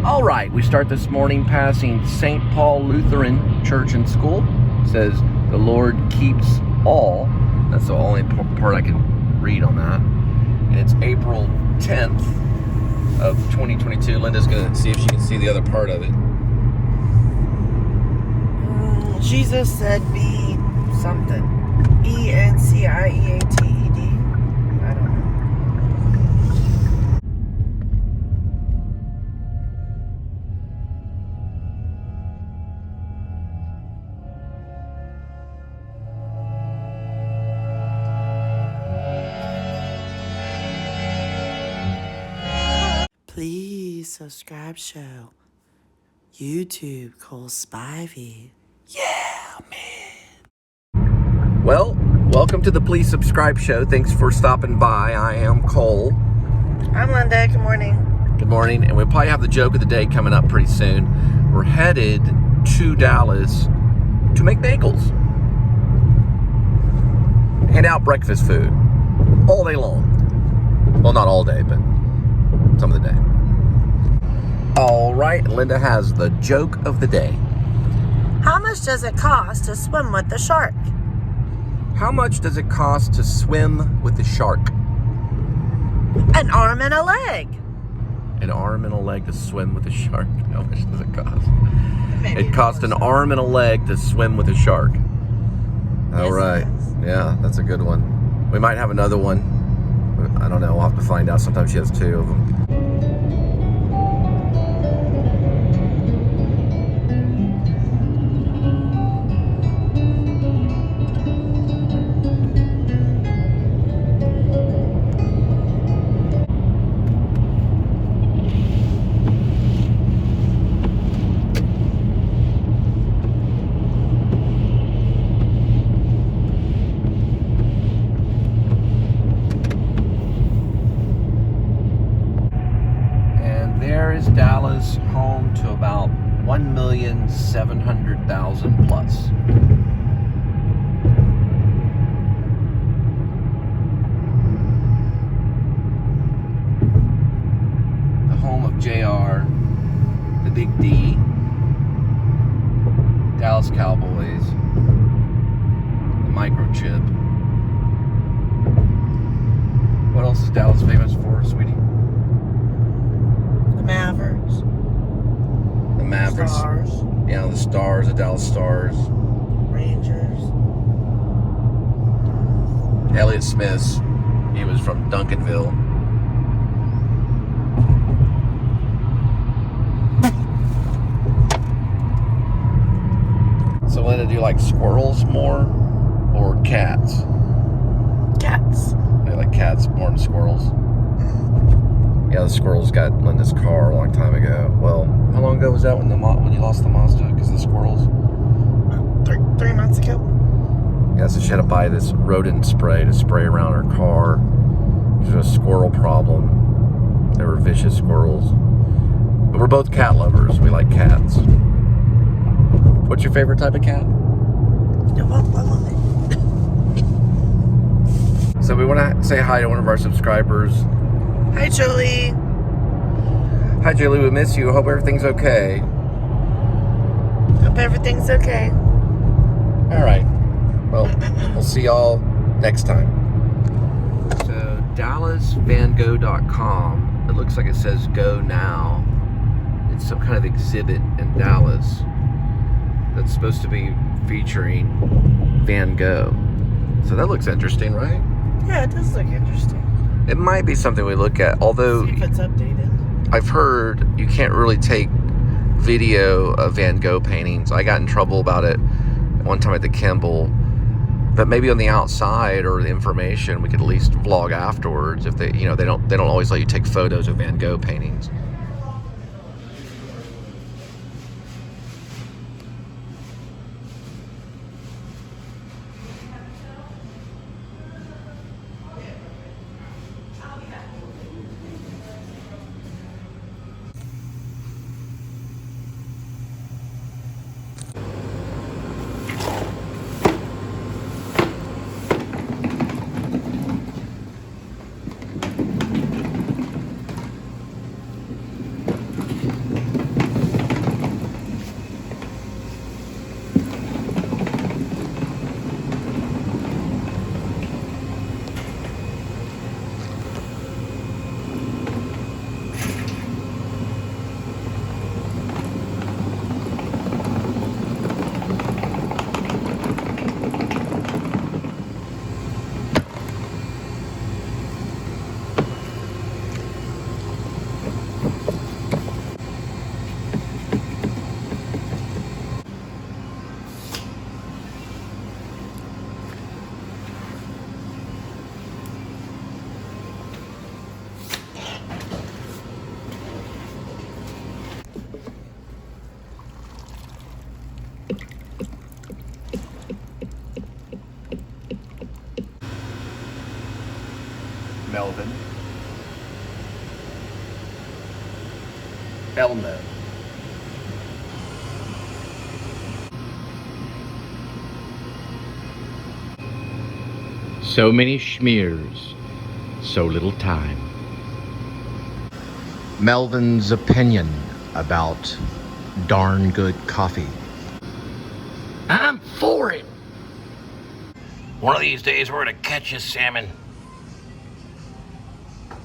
All right, we start this morning passing St. Paul Lutheran Church and School. It says, the Lord keeps all. That's the only part I can read on that. And it's April 10th of 2022. Linda's going to see if she can see the other part of it. Jesus said be something. ENCIEATED. I don't know. Please subscribe show. YouTube Cole Spivey. Yeah, man. Well, welcome to the Please Subscribe show. Thanks for stopping by. I am Cole. I'm Linda. Good morning. Good morning. And we'll probably have the joke of the day coming up pretty soon. We're headed to Dallas to make bagels. Hand out breakfast food all day long. Well, not all day, but some of the day. All right, Linda has the joke of the day. How much does it cost to swim with the shark? How much does it cost to swim with the shark? An arm and a leg. An arm and a leg to swim with a shark. How much does it cost? It costs an arm and a leg to swim with a shark. All right. Yeah, that's a good one. We might have another one. I don't know. We'll have to find out. Sometimes she has two of them. There is Dallas, home to about 1,700,000 plus. The home of JR, the Big D, Dallas Cowboys, the microchip. What else is Dallas famous for, sweetie? Mavericks. The Mavericks. Stars. Yeah, the Stars, the Dallas Stars. Rangers. Elliott Smith, he was from Duncanville. So Linda, do you like squirrels more or cats? Cats. I like cats more than squirrels. Yeah, the squirrels got Linda's car a long time ago. Well, how long ago was that when you lost the Mazda because of the squirrels? 3 months ago. Yeah, so she had to buy this rodent spray to spray around her car. There's a squirrel problem. They were vicious squirrels. But we're both cat lovers. We like cats. What's your favorite type of cat? I love it. So we want to say hi to one of our subscribers. Hi, Julie. Hi, Julie. We miss you. Hope everything's okay. Hope everything's okay. All right. Well, we'll see y'all next time. So, DallasVanGo.com. It looks like it says go now. It's some kind of exhibit in Dallas that's supposed to be featuring Van Gogh. So that looks interesting, right? Yeah, it does look interesting. It might be something we look at, although see if it's updated. I've heard you can't really take video of Van Gogh paintings. I got in trouble about it one time at the Kimball. But maybe on the outside or the information, we could at least vlog afterwards if they don't always let you take photos of Van Gogh paintings. Melvin. Elmo. So many schmears, so little time. Melvin's opinion about darn good coffee. I'm for it. One of these days we're gonna catch a salmon.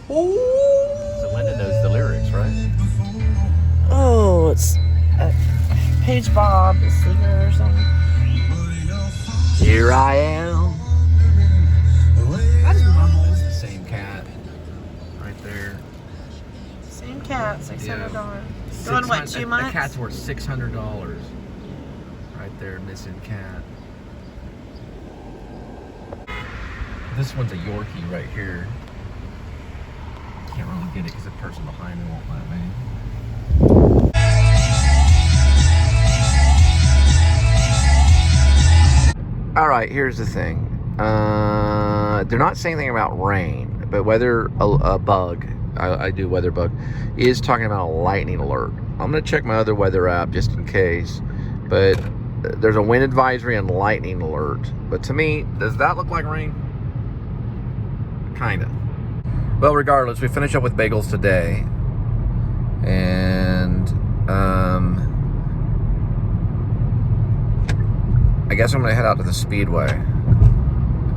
So Linda knows the lyrics, right? Oh, it's Page Bob is singer or something. Here I am. I just mumble. It's the same cat. Right there. Same cat, $600. Yeah. Going what, 2 months? The cat's worth $600. Right there, missing cat. This one's a Yorkie right here. Can't really get it because the person behind me won't let me. All right, here's the thing. They're not saying anything about rain, but weather a bug. I do weather bug is talking about a lightning alert. I'm gonna check my other weather app just in case, but there's a wind advisory and lightning alert. But to me, does that look like rain? Kinda. Well, regardless, we finish up with bagels today, and I guess I'm gonna head out to the Speedway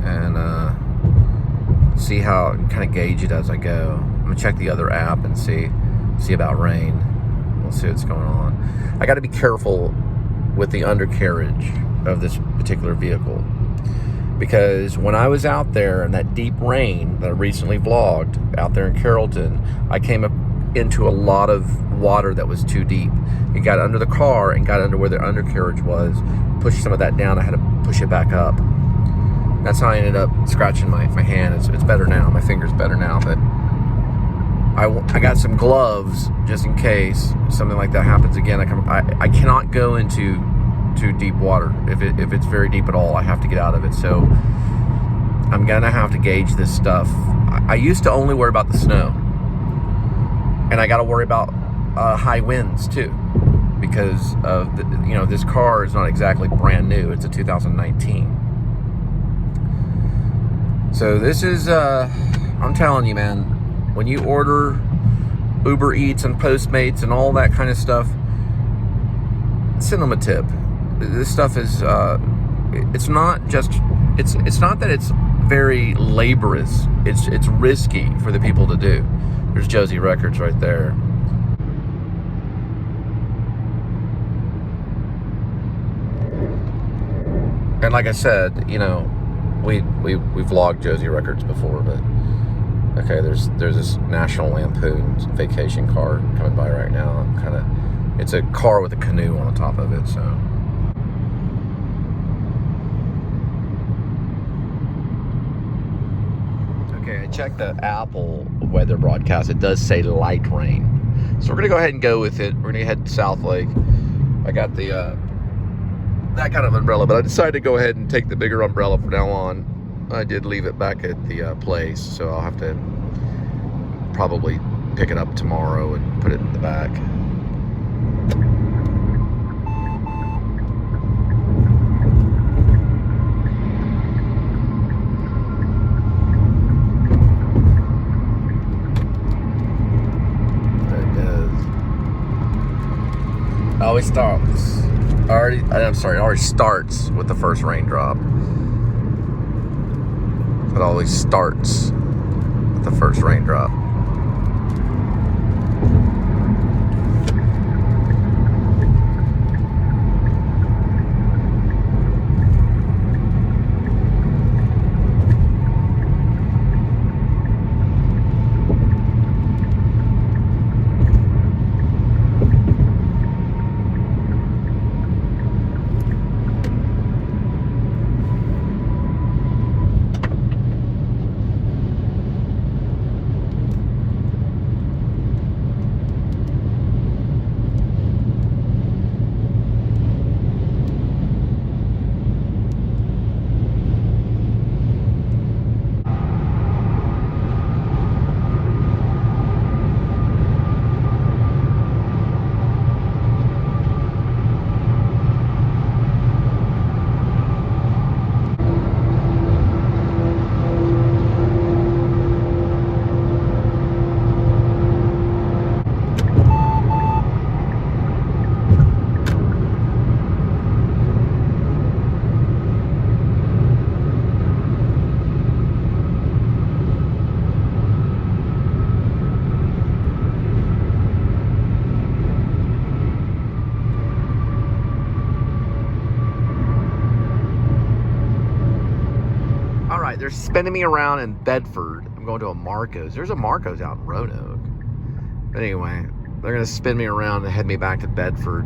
and see how, kind of gauge it as I go. I'm gonna check the other app and see about rain. We'll see what's going on. I got to be careful with the undercarriage of this particular vehicle, because when I was out there in that deep rain that I recently vlogged out there in Carrollton, I came up into a lot of water that was too deep. It got under the car and got under where the undercarriage was, pushed some of that down. I had to push it back up. That's how I ended up scratching my hand. It's better now. My finger's better now, but I got some gloves just in case something like that happens again. I cannot go into deep water. If it's very deep at all, I have to get out of it. So I'm gonna have to gauge this stuff. I used to only worry about the snow, and I got to worry about high winds too, because of this car is not exactly brand new. It's a 2019. So this is I'm telling you, man, when you order Uber Eats and Postmates and all that kind of stuff, send them a tip. This stuff is it's not that it's very laborious. It's risky for the people to do. There's Josie Records right there. And like I said, we vlogged Josie Records before, but okay, there's this National Lampoon vacation car coming by right now. It's a car with a canoe on the top of it, so. Okay, I checked the Apple weather broadcast. It does say light rain. So we're gonna go ahead and go with it. We're gonna head to South Lake. I got the that kind of umbrella, but I decided to go ahead and take the bigger umbrella from now on. I did leave it back at the place, so I'll have to probably pick it up tomorrow and put it in the back. There it goes. Always stops. It already starts with the first raindrop. It always starts with the first raindrop. they're spinning me around in Bedford. I'm going to a Marco's. There's a Marco's out in Roanoke. But anyway, they're going to spin me around and head me back to Bedford.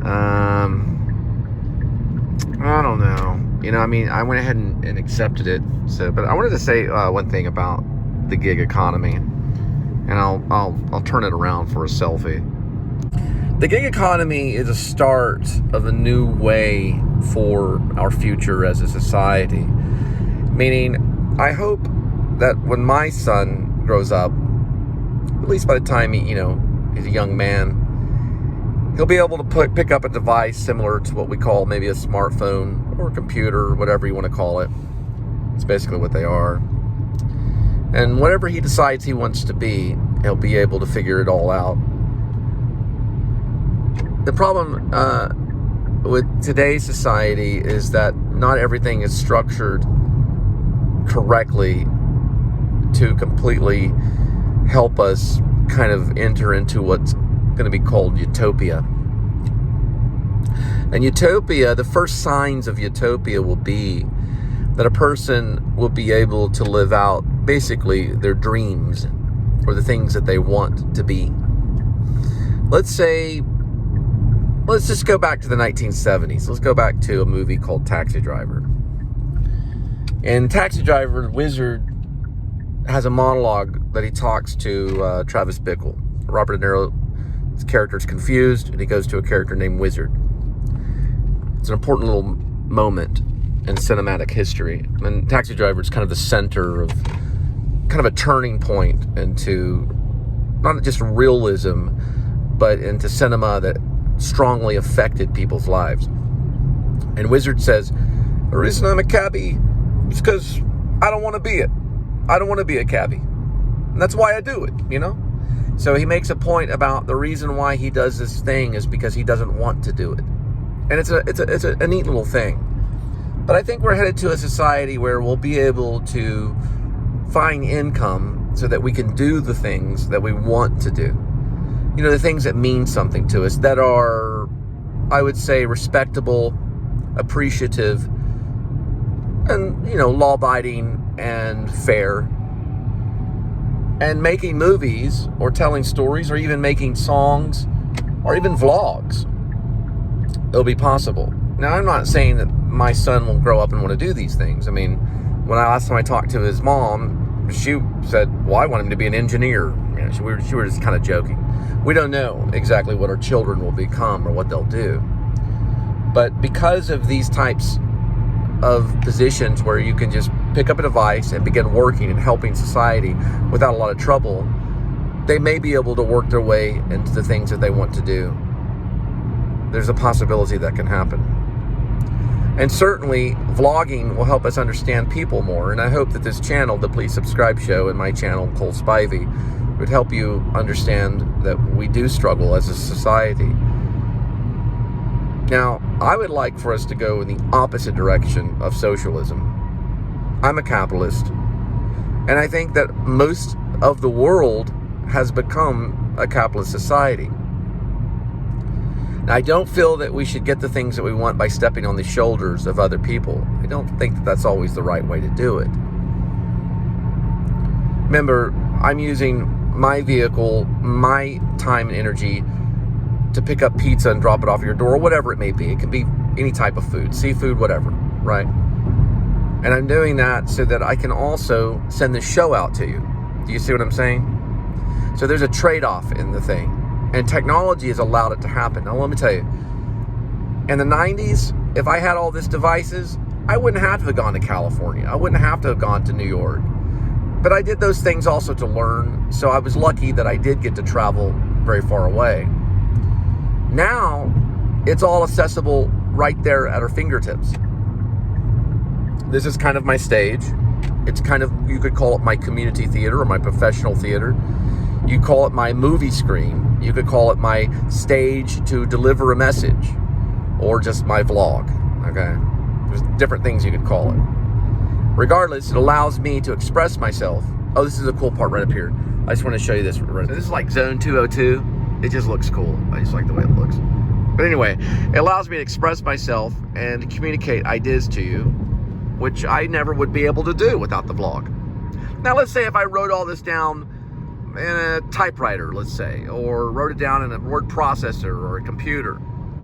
I don't know. You know, I mean, I went ahead and accepted it. So, but I wanted to say one thing about the gig economy, and I'll turn it around for a selfie. The gig economy is a start of a new way for our future as a society. Meaning, I hope that when my son grows up, at least by the time he's a young man, he'll be able to pick up a device similar to what we call maybe a smartphone or a computer, or whatever you want to call it. It's basically what they are. And whatever he decides he wants to be, he'll be able to figure it all out. The problem with today's society is that not everything is structured correctly to completely help us kind of enter into what's going to be called utopia. And utopia, the first signs of utopia will be that a person will be able to live out basically their dreams or the things that they want to be. Let's just go back to the 1970s. Let's go back to a movie called Taxi Driver. In Taxi Driver, Wizard has a monologue that he talks to Travis Bickle. Robert De Niro's character is confused, and he goes to a character named Wizard. It's an important little moment in cinematic history. And Taxi Driver is kind of the center of, kind of a turning point into not just realism, but into cinema that strongly affected people's lives. And Wizard says, the reason I'm a cabbie is because I don't want to be it. I don't want to be a cabbie. And that's why I do it, So he makes a point about the reason why he does this thing is because he doesn't want to do it. And it's a neat little thing. But I think we're headed to a society where we'll be able to find income so that we can do the things that we want to do. The things that mean something to us, that are, I would say, respectable, appreciative, and, law-abiding and fair. And making movies or telling stories or even making songs or even vlogs, it'll be possible. Now, I'm not saying that my son will grow up and want to do these things. I mean, when last time I talked to his mom, she said, well, I want him to be an engineer. We were just kind of joking. We don't know exactly what our children will become or what they'll do. But because of these types of positions where you can just pick up a device and begin working and helping society without a lot of trouble, they may be able to work their way into the things that they want to do. There's a possibility that can happen. And certainly, vlogging will help us understand people more. And I hope that this channel, the Please Subscribe Show, and my channel, Cole Spivey, would help you understand that we do struggle as a society. Now, I would like for us to go in the opposite direction of socialism. I'm a capitalist, and I think that most of the world has become a capitalist society. Now, I don't feel that we should get the things that we want by stepping on the shoulders of other people. I don't think that that's always the right way to do it. Remember, I'm using my vehicle, my time and energy to pick up pizza and drop it off at your door, or whatever it may be. It can be any type of food, seafood, whatever, right? And I'm doing that so that I can also send the show out to you. Do you see what I'm saying? So there's a trade-off in the thing. And technology has allowed it to happen. Now, let me tell you, in the 90s, if I had all these devices, I wouldn't have to have gone to California. I wouldn't have to have gone to New York. But I did those things also to learn, so I was lucky that I did get to travel very far away. Now, it's all accessible right there at our fingertips. This is kind of my stage. It's kind of, you could call it my community theater or my professional theater. You call it my movie screen. You could call it my stage to deliver a message, or just my vlog, okay? There's different things you could call it. Regardless, it allows me to express myself. Oh, this is a cool part right up here. I just want to show you this. This is like Zone 202. It just looks cool. I just like the way it looks. But anyway, it allows me to express myself and to communicate ideas to you which I never would be able to do without the vlog. Now, let's say if I wrote all this down in a typewriter, let's say, or wrote it down in a word processor or a computer,